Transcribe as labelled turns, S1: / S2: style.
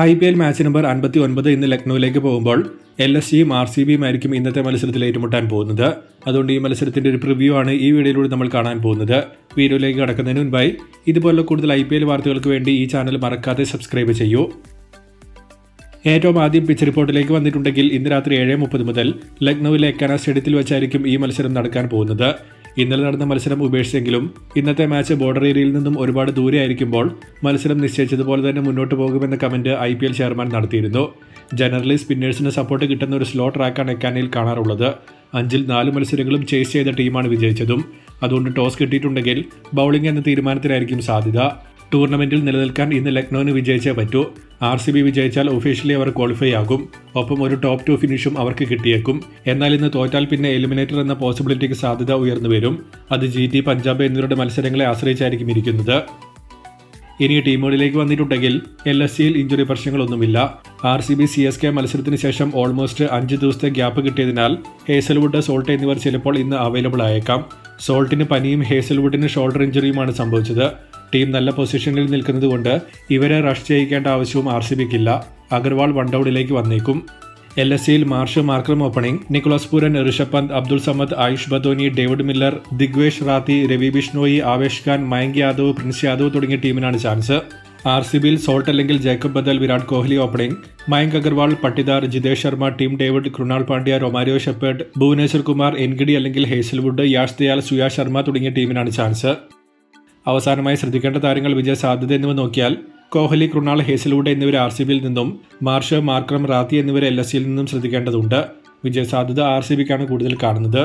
S1: IPL match number 59 ഇന്ന് ലക്നൌവിലേക്ക് പോകുമ്പോൾ LSGയും RCBയും ആയിരിക്കും ഇന്നത്തെ മത്സരത്തിൽ ഏറ്റുമുട്ടാൻ പോകുന്നത്. അതുകൊണ്ട് ഈ മത്സരത്തിന്റെ ഒരു പ്രിവ്യൂ ആണ് ഈ വീഡിയോയിലൂടെ നമ്മൾ കാണാൻ പോകുന്നത്. വീഡിയോയിലേക്ക് കടക്കുന്നതിന് മുൻപായി ഇതുപോലുള്ള കൂടുതൽ IPL വാർത്തകൾക്ക് വേണ്ടി ഈ ചാനൽ മറക്കാതെ സബ്സ്ക്രൈബ് ചെയ്യൂ. ഏറ്റവും ആദ്യം പിച്ച് റിപ്പോർട്ടിലേക്ക് വന്നിട്ടുണ്ടെങ്കിൽ ഇന്ന് രാത്രി 7:30 മുതൽ ലക്നൌവിലെ എക്കാന സ്റ്റേഡിയത്തിൽ വെച്ചായിരിക്കും ഈ മത്സരം നടക്കാൻ പോകുന്നത്. ഇന്നലെ നടന്ന മത്സരം ഉപേക്ഷിച്ചെങ്കിലും ഇന്നത്തെ മാച്ച് ബോർഡർ ഏരിയയിൽ നിന്നും ഒരുപാട് ദൂരെ ആയിരിക്കുമ്പോൾ മത്സരം നിശ്ചയിച്ചതുപോലെ തന്നെ മുന്നോട്ട് പോകുമെന്ന കമന്റ് IPL ചെയർമാൻ നടത്തിയിരുന്നു. ജനറലി സ്പിന്നേഴ്സിന് സപ്പോർട്ട് കിട്ടുന്ന ഒരു സ്ലോ ട്രാക്കാണ് എക്കാനയിൽ കാണാറുള്ളത്. 5-ൽ 4 മത്സരങ്ങളും ചേസ് ചെയ്ത ടീമാണ് വിജയിച്ചതും. അതുകൊണ്ട് ടോസ് കിട്ടിയിട്ടുണ്ടെങ്കിൽ ബൗളിംഗ് എന്ന തീരുമാനത്തിലായിരിക്കും സാധ്യത. ടൂർണമെന്റിൽ നിലനിൽക്കാൻ ഇന്ന് ലക്നൌവിന് വിജയിച്ചേ പറ്റൂ. RCB വിജയിച്ചാൽ ഒഫീഷ്യലി അവർ ക്വാളിഫൈ ആകും. ഒപ്പം ഒരു ടോപ്പ് 2 ഫിനിഷും അവർക്ക് കിട്ടിയേക്കും. എന്നാൽ ഇന്ന് തോറ്റാൽ പിന്നെ എലിമിനേറ്റർ എന്ന പോസിബിലിറ്റിക്ക് സാധ്യത ഉയർന്നു വരും. അത് GT, പഞ്ചാബ് എന്നിവരുടെ മത്സരങ്ങളെ ആശ്രയിച്ചായിരിക്കും ഇരിക്കുന്നത്. ഇനി ടീമുകളിലേക്ക് വന്നിട്ടുണ്ടെങ്കിൽ LSGയിൽ ഇഞ്ചുറി പ്രശ്നങ്ങളൊന്നുമില്ല. RCB CSK മത്സരത്തിന് ശേഷം ഓൾമോസ്റ്റ് 5 ദിവസത്തെ ഗ്യാപ്പ് കിട്ടിയതിനാൽ ഹേസൽവുഡ്, സോൾട്ട് എന്നിവർ ചിലപ്പോൾ ഇന്ന് അവൈലബിൾ ആയേക്കാം. സോൾട്ടിന് പനിയും ഹേസൽവുഡിന് ഷോൾഡർ ഇഞ്ചുറിയുമാണ് സംഭവിച്ചത്. ടീം നല്ല പൊസിഷനിൽ നിൽക്കുന്നതുകൊണ്ട് ഇവരെ റഷ് ചെയ്യിക്കേണ്ട ആവശ്യവും RCBക്കില്ല. അഗർവാൾ വൺഡൌണിലേക്ക് വന്നേക്കും. LSGയിൽ Marsh, Markram opening, Nicholas Pooran, Rishabh Pant, Abdul Samad, Ayush Badoni, David Miller, Digvesh Rathi, Ravi Bishnoi, Avesh Khan, Mayank Yadav, Prince Yadav തുടങ്ങിയ ടീമിനാണ് ചാൻസ്. RCBയിൽ സോൾട്ട് അല്ലെങ്കിൽ Jacob Bethell, Virat Kohli opening, Mayank Agarwal, Patidar, Jitesh Sharma, Tim David, Krunal Pandya, Romario Shepherd, Bhuvneshwar Kumar, Ngidi അല്ലെങ്കിൽ ഹേസൽവുഡ്, യാഷ് ദയാൽ, സുയാ ശർമ്മ തുടങ്ങിയ ടീമിനാണ് ചാൻസ്. അവസാനമായി ശ്രദ്ധിക്കേണ്ട താരങ്ങൾ വിജയ സാധ്യത എന്നിവ നോക്കിയാൽ കോഹ്ലി, കൃണാൽ, ഹേസൽവുഡ് എന്നിവർ RCBയിൽ നിന്നും, മാർഷ്, മാർക്രം, റാത്തി എന്നിവർ LSGയിൽ നിന്നും ശ്രദ്ധിക്കേണ്ടതുണ്ട്. വിജയ സാധ്യത RCBക്കാണ് കൂടുതൽ കാണുന്നത്.